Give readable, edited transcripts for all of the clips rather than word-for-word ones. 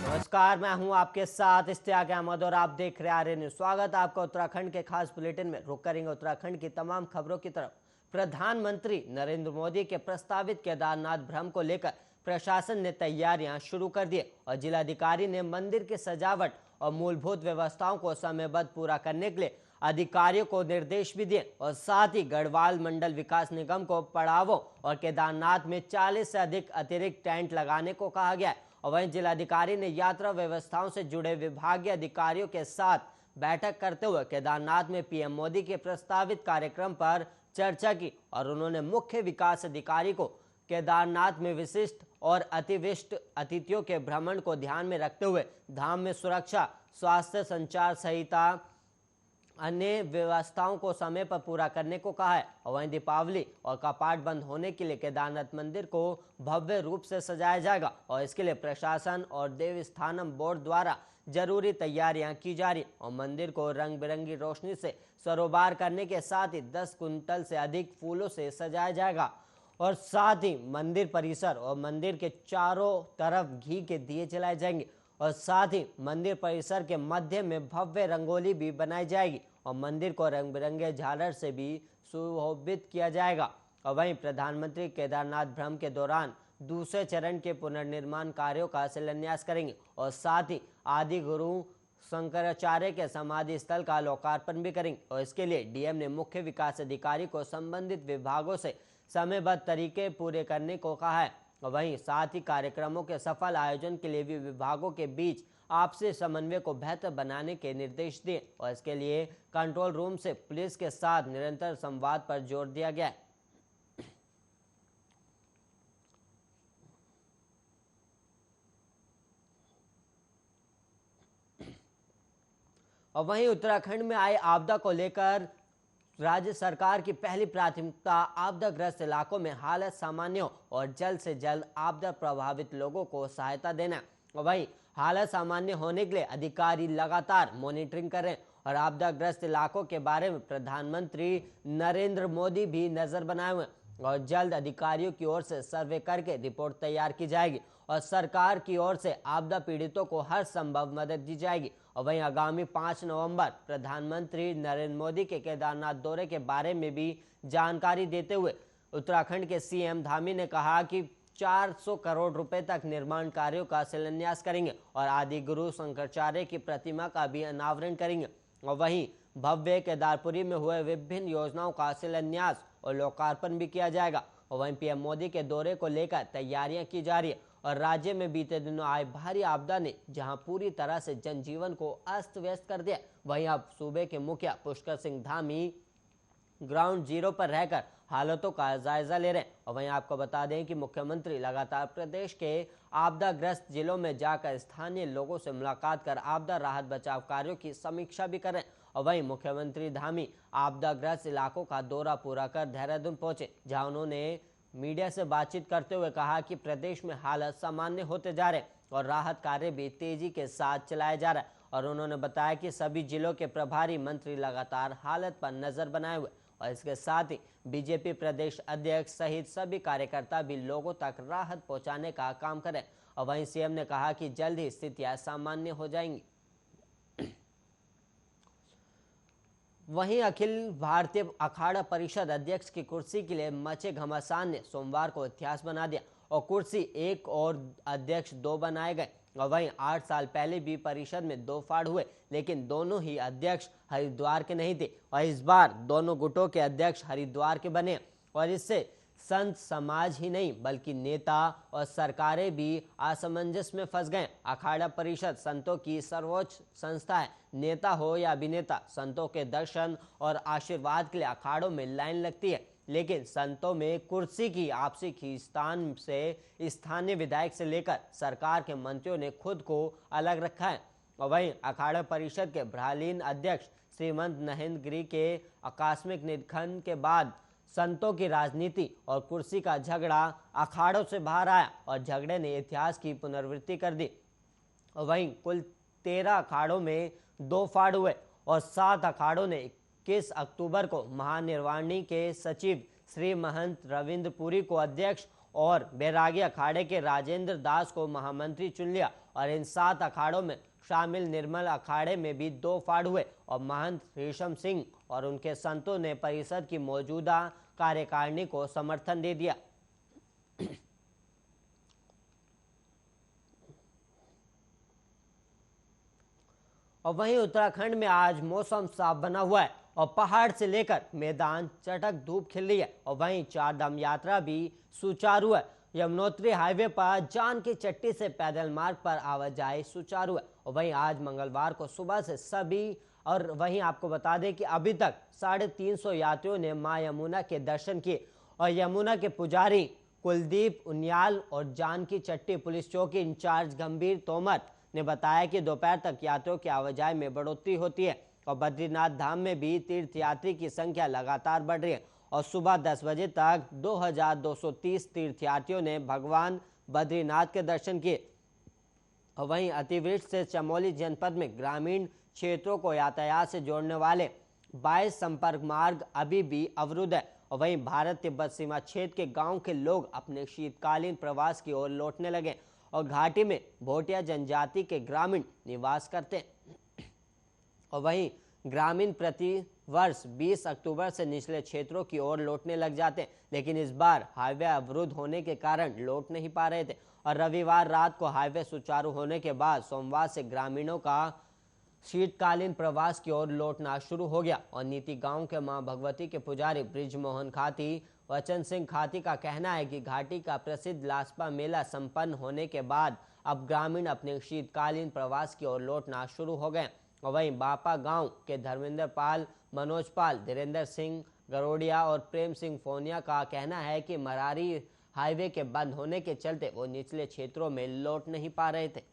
नमस्कार, मैं हूं आपके साथ इश्तियाक अहमद और आप देख रहे आर्य न्यूज। स्वागत है आपका उत्तराखंड के खास बुलेटिन में। रुक करेंगे उत्तराखंड की तमाम खबरों की तरफ। प्रधानमंत्री नरेंद्र मोदी के प्रस्तावित केदारनाथ भ्रमण को लेकर प्रशासन ने तैयारियां शुरू कर दी और जिलाधिकारी ने मंदिर की सजावट और मूलभूत व्यवस्थाओं को समयबद्ध पूरा करने के लिए अधिकारियों को निर्देश भी दिए और साथ ही गढ़वाल मंडल विकास निगम को पड़ावों और केदारनाथ में 40 से अधिक अतिरिक्त टेंट लगाने को कहा गया है। और वहीं जिलाधिकारी ने यात्रा व्यवस्थाओं से जुड़े विभागीय अधिकारियों के साथ बैठक करते हुए केदारनाथ में पीएम मोदी के प्रस्तावित कार्यक्रम पर चर्चा की और उन्होंने मुख्य विकास अधिकारी को केदारनाथ में विशिष्ट और अतिविशिष्ट अतिथियों के भ्रमण को ध्यान में रखते हुए धाम में सुरक्षा, स्वास्थ्य, संचार सहित अन्य व्यवस्थाओं को समय पर पूरा करने को कहा है। और वहीं दीपावली और कपाट बंद होने के लिए केदारनाथ मंदिर को भव्य रूप से सजाया जाएगा और इसके लिए प्रशासन और देवस्थानम बोर्ड द्वारा जरूरी तैयारियां की जा रही और मंदिर को रंग बिरंगी रोशनी से सरोबार करने के साथ ही 10 कुंटल से अधिक फूलों से सजाया जाएगा और साथ ही मंदिर परिसर और मंदिर के चारों तरफ घी के दिए जलाए जाएंगे और साथ ही मंदिर परिसर के मध्य में भव्य रंगोली भी बनाई जाएगी और मंदिर को रंग बिरंगे झालर से भी सुशोभित किया जाएगा। और वहीं प्रधानमंत्री केदारनाथ भ्रमण के दौरान दूसरे चरण के पुनर्निर्माण कार्यों का शिलान्यास करेंगे और साथ ही आदि गुरु शंकराचार्य के समाधि स्थल का लोकार्पण भी करेंगे और इसके लिए डीएम ने मुख्य विकास अधिकारी को संबंधित विभागों से समयबद्ध तरीके पूरे करने को कहा है। वहीं साथ ही कार्यक्रमों के सफल आयोजन के लिए भी विभागों के बीच आपसी समन्वय को बेहतर बनाने के निर्देश दिए और इसके लिए कंट्रोल रूम से पुलिस के साथ निरंतर संवाद पर जोर दिया गया है। और वहीं उत्तराखंड में आए आपदा को लेकर राज्य सरकार की पहली प्राथमिकता आपदाग्रस्त इलाकों में हालत सामान्य हो और जल्द से जल्द आपदा प्रभावित लोगों को सहायता देना। और वहीं हालत सामान्य होने के लिए अधिकारी लगातार मॉनिटरिंग करें और आपदाग्रस्त इलाकों के बारे में प्रधानमंत्री नरेंद्र मोदी भी नजर बनाए हुए और जल्द अधिकारियों की ओर से सर्वे करके रिपोर्ट तैयार की जाएगी और सरकार की ओर से आपदा पीड़ितों को हर संभव मदद दी जाएगी। और वहीं आगामी 5 नवंबर प्रधानमंत्री नरेंद्र मोदी के केदारनाथ दौरे के बारे में भी जानकारी देते हुए उत्तराखंड के सीएम धामी ने कहा कि 400 करोड़ रुपए तक निर्माण कार्यों का शिलान्यास करेंगे और आदि गुरु शंकराचार्य की प्रतिमा का भी अनावरण करेंगे। और वहीं भव्य केदारपुरी में हुए विभिन्न योजनाओं का शिलान्यास और लोकार्पण भी किया जाएगा। और वहीं पीएम मोदी के दौरे को लेकर तैयारियां की जा रही है और राज्य में बीते दिनों आए भारी आपदा ने जहां पूरी तरह से जनजीवन को अस्त व्यस्त कर दिया, वहीं अब सूबे के मुखिया पुष्कर सिंह धामी ग्राउंड जीरो पर रहकर हालातों का जायजा ले रहे हैं। और वहीं आपको बता दें कि मुख्यमंत्री लगातार प्रदेश के आपदाग्रस्त जिलों में जाकर स्थानीय लोगों से मुलाकात कर आपदा राहत बचाव कार्यों की समीक्षा भी कर रहे हैं। और वहीं मुख्यमंत्री धामी आपदाग्रस्त इलाकों का दौरा पूरा कर देहरादून पहुंचे, जहां उन्होंने मीडिया से बातचीत करते हुए कहा कि प्रदेश में हालत सामान्य होते जा रहे और राहत कार्य भी तेजी के साथ चलाया जा रहा है। और उन्होंने बताया कि सभी जिलों के प्रभारी मंत्री लगातार हालत पर नजर बनाए हुए और इसके साथ ही बीजेपी प्रदेश अध्यक्ष सहित सभी कार्यकर्ता भी लोगों तक राहत पहुंचाने का काम करें। और वहीं सीएम ने कहा कि जल्द ही स्थितियां सामान्य हो जाएंगी। वहीं अखिल भारतीय अखाड़ा परिषद अध्यक्ष की कुर्सी के लिए मचे घमासान ने सोमवार को इतिहास बना दिया और कुर्सी 1 और अध्यक्ष 2 बनाए गए। और वहीं 8 साल पहले भी परिषद में 2 फाड़ हुए, लेकिन दोनों ही अध्यक्ष हरिद्वार के नहीं थे और इस बार दोनों गुटों के अध्यक्ष हरिद्वार के बने और इससे संत समाज ही नहीं बल्कि नेता और सरकारें भी असमंजस में फंस गए। अखाड़ा परिषद संतों की सर्वोच्च संस्था है। नेता हो या अभिनेता, संतों के दर्शन और आशीर्वाद के लिए अखाड़ों में लाइन लगती है, लेकिन संतों में कुर्सी की आपसी खींचतान से स्थानीय विधायक से लेकर सरकार के मंत्रियों ने खुद को अलग रखा है। और वहीं अखाड़ा परिषद के ब्राह्मण अध्यक्ष श्रीमंत नहेंद्र गिरी के आकस्मिक निधन के बाद संतों की राजनीति और कुर्सी का झगड़ा अखाड़ों से बाहर आया और झगड़े ने इतिहास की पुनरावृत्ति कर दी। और वहीं कुल 13 अखाड़ों में 2 फाड़ हुए और 7 अखाड़ों ने 21 अक्टूबर को महानिर्वाणी के सचिव श्री महंत रविंद्र पुरी को अध्यक्ष और बैरागी अखाड़े के राजेंद्र दास को महामंत्री चुन लिया। और इन 7 अखाड़ों में शामिल निर्मल अखाड़े में भी 2 फाड़ हुए और महंत रेशम सिंह और उनके संतों ने परिषद की मौजूदा कार्यकारिणी को समर्थन दे दिया। और वहीं उत्तराखंड में आज मौसम साफ बना हुआ है और पहाड़ से लेकर मैदान चटक धूप खिल रही है। और वहीं चारधाम यात्रा भी सुचारू है। यमुनोत्री हाईवे पर जान की चट्टी से पैदल मार्ग पर आवाजाही सुचारू है। और वहीं आज मंगलवार को सुबह से सभी, और वहीं आपको बता दें कि अभी तक 350 यात्रियों ने मां यमुना के दर्शन किए। और यमुना के पुजारी कुलदीप उनियाल और जानकी चट्टी पुलिस चौकी इंचार्ज गंभीर तोमर ने बताया कि दोपहर तक यात्रियों की आवाजाही में बढ़ोतरी होती है। और बद्रीनाथ धाम में भी तीर्थयात्री की संख्या लगातार बढ़ रही है और सुबह 10 बजे तक 2230 तीर्थयात्रियों ने भगवान बद्रीनाथ के दर्शन किए। और वहीं अतिवृष्टि से चमोली जनपद में ग्रामीण क्षेत्रों को यातायात से जोड़ने वाले 22 संपर्क मार्ग अभी भी अवरुद्ध है। और वहीं भारत तिब्बत सीमा क्षेत्र के गांव के लोग अपने शीतकालीन प्रवास की ओर लौटने लगे और घाटी में भोटिया जनजाति के ग्रामीण निवास करते हैं। और वहीं ग्रामीण प्रति वर्ष 20 अक्टूबर से निचले क्षेत्रों की ओर लौटने लग जाते हैं, लेकिन इस बार हाईवे अवरुद्ध होने के कारण लौट नहीं पा रहे थे। और रविवार रात को हाईवे सुचारू होने के बाद सोमवार से ग्रामीणों का शीतकालीन प्रवास की ओर लौटना शुरू हो गया। और नीति गांव के मां भगवती के पुजारी ब्रिजमोहन खाती वचन सिंह खाती का कहना है कि घाटी का प्रसिद्ध लासपा मेला संपन्न होने के बाद अब ग्रामीण अपने शीतकालीन प्रवास की ओर लौटना शुरू हो गए। और वहीं बापा गांव के धर्मेंद्र पाल, मनोज पाल, धीरेन्द्र सिंह गरोडिया और प्रेम सिंह फोनिया का कहना है कि मरारी हाईवे के बंद होने के चलते वो निचले क्षेत्रों में लौट नहीं पा रहे थे।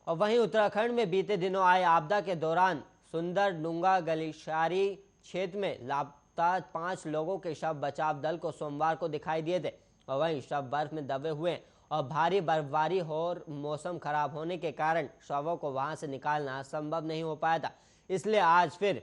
और वहीं उत्तराखंड में बीते दिनों आए आपदा के दौरान सुंदर डूंगा गलिशारी क्षेत्र में लापता 5 लोगों के शव बचाव दल को सोमवार को दिखाई दिए थे। और वहीं शव बर्फ में दबे हुए और भारी बर्फबारी और मौसम खराब होने के कारण शवों को वहां से निकालना संभव नहीं हो पाया था। इसलिए आज फिर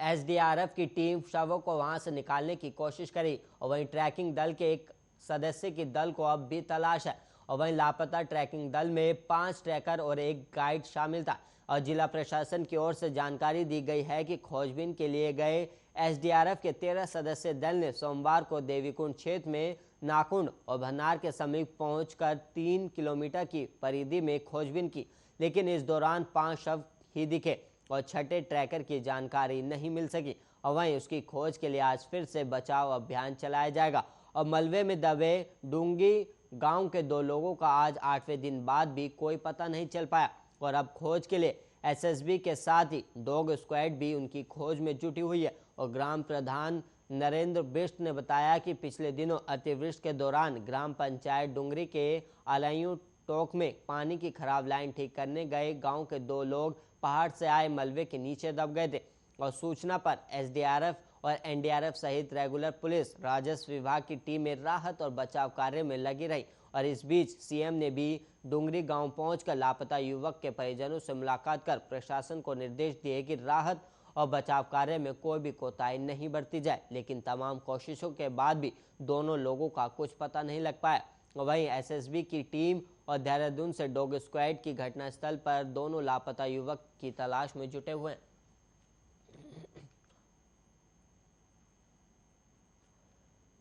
एसडीआरएफ की टीम शवों को वहां से निकालने की कोशिश करी। और वहीं ट्रैकिंग दल के एक सदस्य की दल को अब भी तलाश है। और वहीं लापता ट्रैकिंग दल में 5 ट्रैकर और 1 गाइड शामिल था। और जिला प्रशासन की ओर से जानकारी दी गई है कि खोजबीन के लिए गए एसडीआरएफ के 13 सदस्य दल ने सोमवार को देवीकुंड क्षेत्र में नाकुंड और भनार के समीप पहुंचकर 3 किलोमीटर की परिधि में खोजबीन की, लेकिन इस दौरान 5 शव ही दिखे और छठे ट्रैकर की जानकारी नहीं मिल सकी। और वहीं उसकी खोज के लिए आज फिर से बचाव अभियान चलाया जाएगा। और मलबे में दबे डूंगी गांव के 2 लोगों का आज 8वें दिन बाद भी कोई पता नहीं चल पाया। और अब खोज के लिए एसएसबी के साथ ही डॉग स्क्वाड भी उनकी खोज में जुटी हुई है। और ग्राम प्रधान नरेंद्र बिष्ट ने बताया कि पिछले दिनों अतिवृष्टि के दौरान ग्राम पंचायत डुंगरी के आलयू टोक में पानी की खराब लाइन ठीक करने गए गांव के 2 लोग पहाड़ से आए मलबे के नीचे दब गए थे। और सूचना पर एसडीआरएफ और एनडीआरएफ सहित रेगुलर पुलिस राजस्व विभाग की टीमें राहत और बचाव कार्य में लगी रही। और इस बीच सीएम ने भी डुंगरी गांव पहुंचकर लापता युवक के परिजनों से मुलाकात कर प्रशासन को निर्देश दिए कि राहत और बचाव कार्य में कोई भी कोताही नहीं बरती जाए। लेकिन तमाम कोशिशों के बाद भी दोनों लोगों का कुछ पता नहीं लग पाया। वहीं एसएसबी की टीम और देहरादून से डॉग स्क्वाड की घटनास्थल पर दोनों लापता युवक की तलाश में जुटे हुए हैं।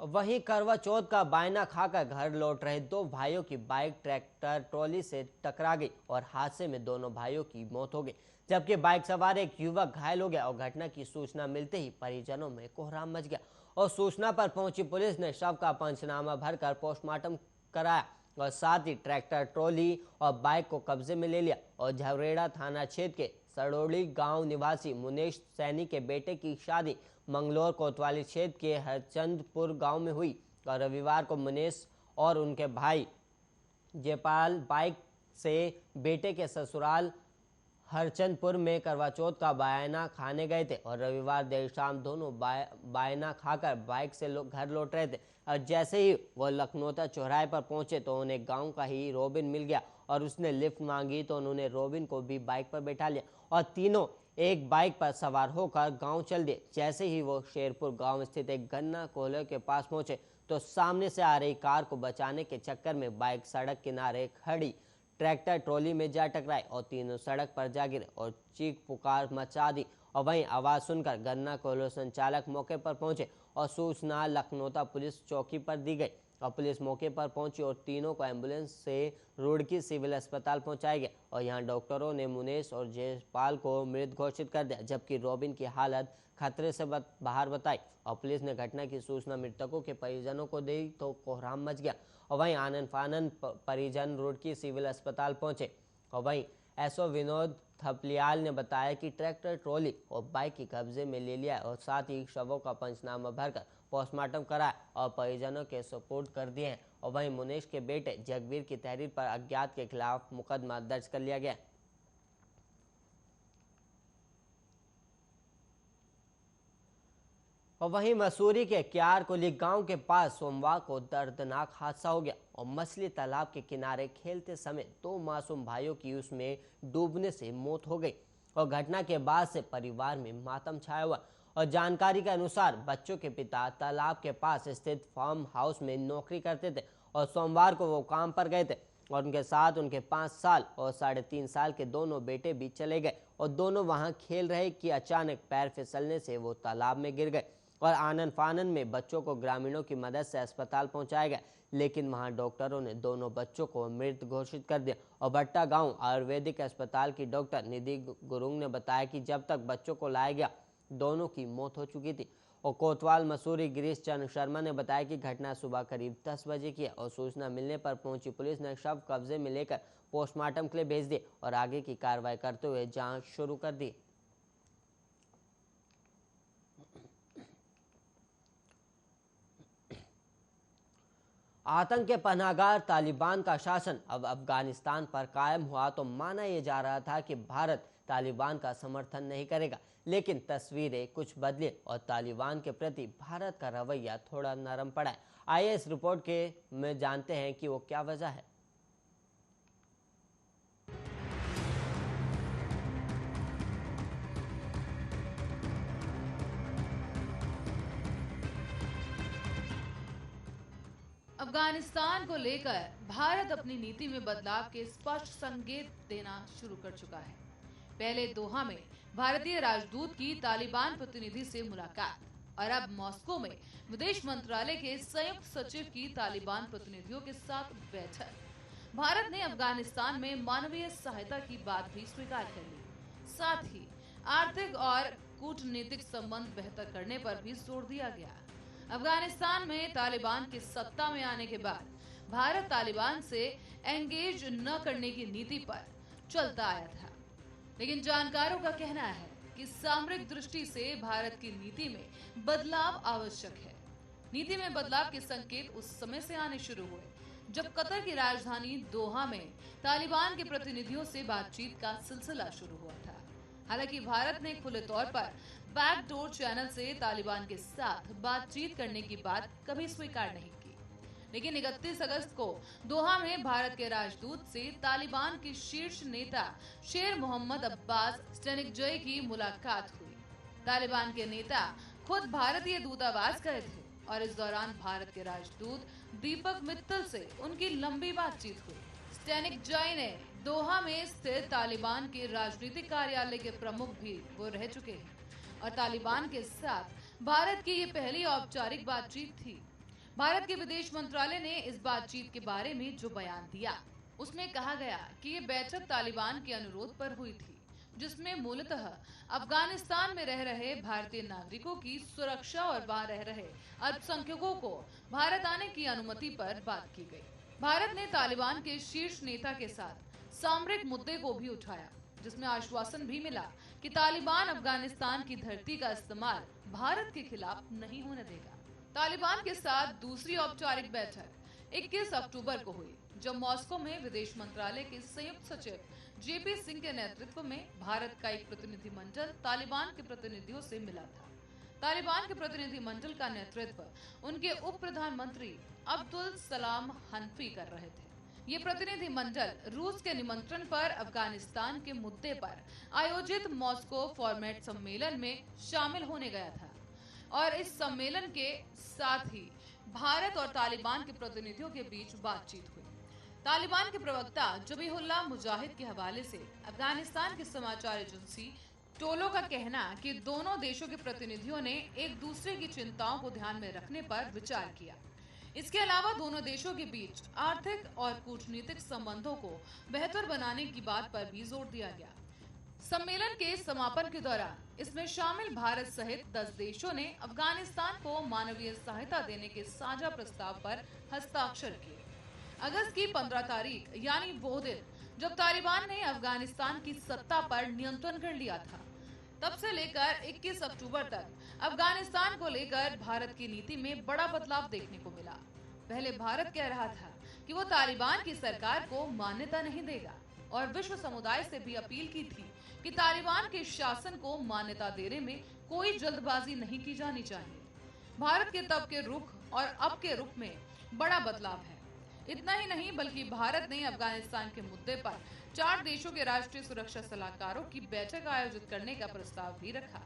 वहीं करवा चौथ का बायना खाकर घर लौट रहे 2 भाइयों की बाइक ट्रैक्टर ट्रॉली से टकरा गई और हादसे में दोनों भाइयों की मौत हो गई, जबकि बाइक सवार एक युवक घायल हो गया। और घटना की सूचना मिलते ही परिजनों में कोहराम मच गया और सूचना पर पहुंची पुलिस ने शव का पंचनामा भरकर पोस्टमार्टम कराया और साथ ही ट्रैक्टर ट्रॉली और बाइक को कब्जे में ले लिया। और झवरेड़ा थाना क्षेत्र के सड़ोली गांव निवासी मुनेश सैनी के बेटे की शादी मंगलोर कोतवाली क्षेत्र के हरचंदपुर गांव में हुई। और रविवार को मुनेश और उनके भाई जयपाल बाइक से बेटे के ससुराल हरचंदपुर में करवा चौथ का बायना खाने गए थे। और रविवार देर शाम दोनों बायना खाकर बाइक से घर लौट रहे थे। और जैसे ही वो लखनौता चौराहे पर पहुंचे तो उन्हें गांव का ही रोबिन मिल गया और उसने लिफ्ट मांगी तो उन्होंने रोबिन को भी बाइक पर बैठा लिया और तीनों एक बाइक पर सवार होकर गांव चल दिए। जैसे ही वो शेरपुर गांव स्थित एक गन्ना कोल्हे के पास पहुंचे तो सामने से आ रही कार को बचाने के चक्कर में बाइक सड़क किनारे खड़ी ट्रैक्टर ट्रॉली में जा टकराई और तीनों सड़क पर जा गिरे और चीख पुकार मचा दी। और वहीं आवाज सुनकर गन्ना कोल्हे संचालक मौके पर पहुंचे और सूचना लखनौता पुलिस चौकी पर दी गई और पुलिस मौके पर पहुंची और तीनों को एम्बुलेंस से रुड़की सिविल अस्पताल पहुंचाया गया और यहां डॉक्टरों ने मुनेश और जयपाल को मृत घोषित कर दिया, जबकि रॉबिन की हालत खतरे से बाहर बताई। और पुलिस ने घटना की सूचना मृतकों के परिजनों को दी तो कोहराम मच गया और वहीं आनंद फानंद परिजन रुड़की सिविल अस्पताल पहुंचे। और वहीं एसओ विनोद थपलियाल ने बताया कि ट्रैक्टर ट्रॉली और बाइक की कब्जे में ले लिया और साथ ही शवों का पंचनामा भरकर पोस्टमार्टम कराया और परिजनों के सुपुर्द कर दिए हैं। और वहीं मुनेश के बेटे जगवीर की तहरीर पर अज्ञात के खिलाफ मुकदमा दर्ज कर लिया गया। और वहीं मसूरी के क्यारकोली गांव के पास सोमवार को दर्दनाक हादसा हो गया और मछली तालाब के किनारे खेलते समय दो मासूम भाइयों की उसमें डूबने से मौत हो गई और घटना के बाद से परिवार में मातम छाया हुआ। और जानकारी के अनुसार बच्चों के पिता तालाब के पास स्थित फार्म हाउस में नौकरी करते थे और सोमवार को वो काम पर गए थे और उनके साथ उनके 5 साल और 3.5 साल के दोनों बेटे भी चले गए और दोनों वहां खेल रहे कि अचानक पैर फिसलने से वो तालाब में गिर गए और आनंद फानंद में बच्चों को ग्रामीणों की मदद से अस्पताल पहुंचाया गया, लेकिन वहां डॉक्टरों ने दोनों बच्चों को मृत घोषित कर दिया। और भट्टा गांव आयुर्वेदिक अस्पताल की डॉक्टर निधि गुरुंग ने बताया कि जब तक बच्चों को लाया गया दोनों की मौत हो चुकी थी। और कोतवाल मसूरी गिरीश चंद्र शर्मा ने बताया कि घटना सुबह करीब 10 बजे की है और सूचना मिलने पर पहुंची पुलिस ने शव कब्जे में लेकर पोस्टमार्टम के लिए भेज दिए और आगे की कार्रवाई करते हुए जांच शुरू कर दी। आतंक के पनाहगार तालिबान का शासन अब अफगानिस्तान पर कायम हुआ तो माना यह जा रहा था कि भारत तालिबान का समर्थन नहीं करेगा, लेकिन तस्वीरें कुछ बदली और तालिबान के प्रति भारत का रवैया थोड़ा नरम पड़ा है। आइए इस रिपोर्ट के में जानते हैं कि वो क्या वजह है। अफगानिस्तान को लेकर भारत अपनी नीति में बदलाव के स्पष्ट संकेत देना शुरू कर चुका है। पहले दोहा में भारतीय राजदूत की तालिबान प्रतिनिधि से मुलाकात और अब मॉस्को में विदेश मंत्रालय के संयुक्त सचिव की तालिबान प्रतिनिधियों के साथ बैठक। भारत ने अफगानिस्तान में मानवीय सहायता की बात भी स्वीकार कर ली। साथ ही आर्थिक और कूटनीतिक संबंध बेहतर करने पर भी जोर दिया गया। अफगानिस्तान में तालिबान की सत्ता में आने के बाद भारत तालिबान से एंगेज न करने की नीति पर चलता आया था, लेकिन जानकारों का कहना है कि सामरिक दृष्टि से भारत की नीति में बदलाव आवश्यक है। नीति में बदलाव के संकेत उस समय से आने शुरू हुए जब कतर की राजधानी दोहा में तालिबान के प्रतिनिधियों से बातचीत का सिलसिला शुरू हुआ था। हालांकि भारत ने खुले तौर पर बैकडोर चैनल से तालिबान के साथ बातचीत करने की बात कभी स्वीकार नहीं की, लेकिन 31 अगस्त को दोहा में भारत के राजदूत से तालिबान के शीर्ष नेता शेर मोहम्मद अब्बास स्टेनिकजई की मुलाकात हुई। तालिबान के नेता खुद भारतीय दूतावास गए थे और इस दौरान भारत के राजदूत दीपक मित्तल से उनकी लंबी बातचीत हुई। स्टेनिकजई ने दोहा में स्थित तालिबान के राजनीतिक कार्यालय के प्रमुख भी वो रह चुके हैं और तालिबान के साथ भारत की ये पहली औपचारिक बातचीत थी। भारत के विदेश मंत्रालय ने इस बातचीत के बारे में जो बयान दिया उसमें कहा गया कि ये बैठक तालिबान के अनुरोध पर हुई थी, जिसमें मूलतः अफगानिस्तान में रह रहे भारतीय नागरिकों की सुरक्षा और वहां रह रहे अल्पसंख्यकों को भारत आने की अनुमति पर बात की गई। भारत ने तालिबान के शीर्ष नेता के साथ सामरिक मुद्दे को भी उठाया, जिसमें आश्वासन भी मिला कि तालिबान अफगानिस्तान की धरती का इस्तेमाल भारत के खिलाफ नहीं होने देगा। तालिबान के साथ दूसरी औपचारिक बैठक 21 अक्टूबर को हुई, जब मॉस्को में विदेश मंत्रालय के संयुक्त सचिव जेपी सिंह के नेतृत्व में भारत का एक प्रतिनिधिमंडल तालिबान के प्रतिनिधियों से मिला था। तालिबान के प्रतिनिधिमंडल का नेतृत्व उनके उप प्रधानमंत्री अब्दुल सलाम हनफी कर रहे थे। ये प्रतिनिधि मंडल रूस के निमंत्रण पर अफगानिस्तान के मुद्दे पर आयोजित मॉस्को फॉर्मेट सम्मेलन में शामिल होने गया था और इस सम्मेलन के साथ ही भारत और तालिबान के प्रतिनिधियों के बीच बातचीत हुई। तालिबान के प्रवक्ता जबीहुल्लाह मुजाहिद के हवाले से अफगानिस्तान की समाचार एजेंसी टोलो का कहना कि दोनों देशों के प्रतिनिधियों ने एक दूसरे की चिंताओं को ध्यान में रखने पर विचार किया। इसके अलावा दोनों देशों के बीच आर्थिक और कूटनीतिक संबंधों को बेहतर बनाने की बात पर भी जोर दिया गया। सम्मेलन के समापन के दौरान इसमें शामिल भारत सहित 10 देशों ने अफगानिस्तान को मानवीय सहायता देने के साझा प्रस्ताव पर हस्ताक्षर किए। अगस्त की 15 तारीख यानी वो दिन जब तालिबान ने अफगानिस्तान की सत्ता पर नियंत्रण कर लिया था, तब से लेकर 21 अक्टूबर तक अफगानिस्तान को लेकर भारत की नीति में बड़ा बदलाव देखने को मिला। पहले भारत कह रहा था कि वो तालिबान की सरकार को मान्यता नहीं देगा और विश्व समुदाय से भी अपील की थी कि तालिबान के शासन को मान्यता देने में कोई जल्दबाजी नहीं की जानी चाहिए। भारत के तब के रुख और अब के रुख में बड़ा बदलाव है। इतना ही नहीं बल्कि भारत ने अफगानिस्तान के मुद्दे पर 4 देशों के राष्ट्रीय सुरक्षा सलाहकारों की बैठक आयोजित करने का प्रस्ताव भी रखा।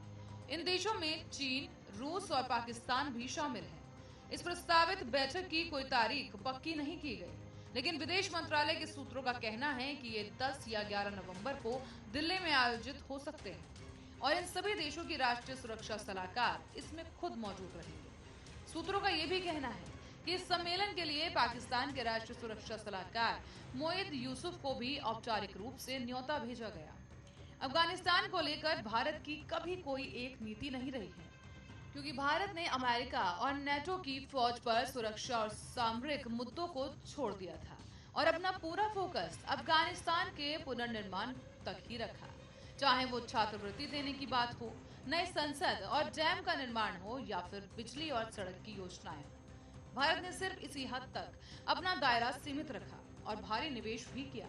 इन देशों में चीन, रूस और पाकिस्तान भी शामिल है। इस प्रस्तावित बैठक की कोई तारीख पक्की नहीं की गई, लेकिन विदेश मंत्रालय के सूत्रों का कहना है कि ये 10 या 11 नवंबर को दिल्ली में आयोजित हो सकते हैं और इन सभी देशों की राष्ट्रीय सुरक्षा सलाहकार इसमें खुद मौजूद रहेंगे। सूत्रों का ये भी कहना है कि इस सम्मेलन के लिए पाकिस्तान के राष्ट्रीय सुरक्षा सलाहकार मोईद यूसुफ को भी औपचारिक रूप से न्योता भेजा गया। अफगानिस्तान को लेकर भारत की कभी कोई एक नीति नहीं रही है, क्योंकि भारत ने अमेरिका और नेटो की फौज पर सुरक्षा और सामरिक मुद्दों को छोड़ दिया था और अपना पूरा फोकस अफगानिस्तान के पुनर्निर्माण तक ही रखा। चाहे वो छात्रवृत्ति देने की बात हो, नए संसद और डैम का निर्माण हो या फिर बिजली और सड़क की योजनाएं। भारत ने सिर्फ इसी हद तक अपना दायरा सीमित रखा और भारी निवेश भी किया,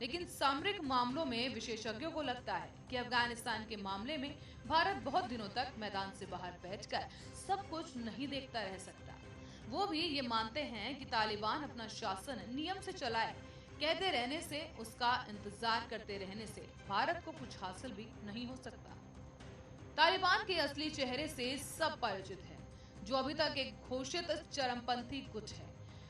लेकिन सामरिक मामलों में विशेषज्ञों को लगता है कि अफगानिस्तान के मामले में भारत बहुत दिनों तक मैदान से बाहर बैठकर सब कुछ नहीं देखता रह सकता। वो भी ये मानते हैं कि तालिबान अपना शासन नियम से चलाए, कहते रहने से, उसका इंतजार करते रहने से भारत को कुछ हासिल भी नहीं हो सकता। तालिबान के असली चेहरे से सब परिचित है, जो अभी तक एक घोषित चरमपंथी गुट है।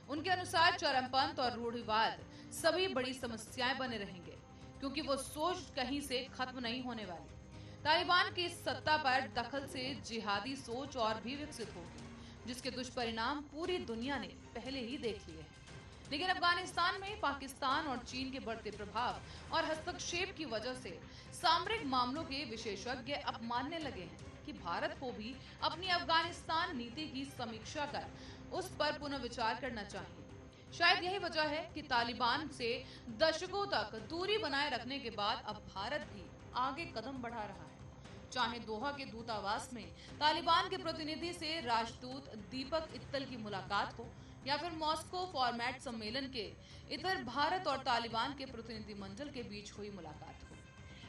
उनके अनुसार चरमपंथ और रूढ़िवाद सभी बड़ी समस्याएं बने रहेंगे, क्योंकि वो सोच कहीं से खत्म नहीं होने वाली। तालिबान की सत्ता पर दखल से जिहादी सोच और भी विकसित होगी, जिसके दुष्परिणाम पूरी दुनिया ने पहले ही देख लिए हैं। लेकिन अफगानिस्तान में पाकिस्तान और चीन के बढ़ते प्रभाव और हस्तक्षेप की वजह से सामरिक मामलों के विशेषज्ञ अब मानने लगे हैं कि भारत को भी अपनी अफगानिस्तान नीति की समीक्षा कर उस पर पुनर्विचार करना चाहिए। शायद यही वजह है कि तालिबान से दशकों तक दूरी बनाए रखने के बाद अब भारत भी आगे कदम बढ़ा रहा है। चाहे दोहा के दूतावास में तालिबान के प्रतिनिधि से राजदूत दीपक इत्तल की मुलाकात हो या फिर मॉस्को फॉर्मेट सम्मेलन के इधर भारत और तालिबान के प्रतिनिधि मंडल के बीच हुई मुलाकात हो।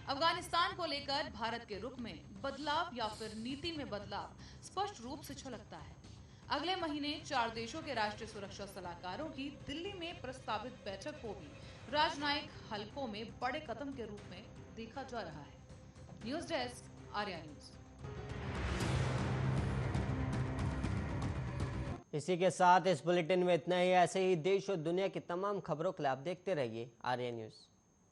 अफगानिस्तान को लेकर भारत के रुख में बदलाव या फिर नीति में बदलाव स्पष्ट रूप से झलकता है। अगले महीने 4 देशों के राष्ट्रीय सुरक्षा सलाहकारों की दिल्ली में प्रस्तावित बैठक को भी राजनयिक हलकों में बड़े कदम के रूप में देखा जा रहा है। News desk, Arya news. इसी के साथ इस बुलेटिन में इतना ही। ऐसे ही देश और दुनिया की तमाम खबरों के लिए आप देखते रहिए आर्या न्यूज।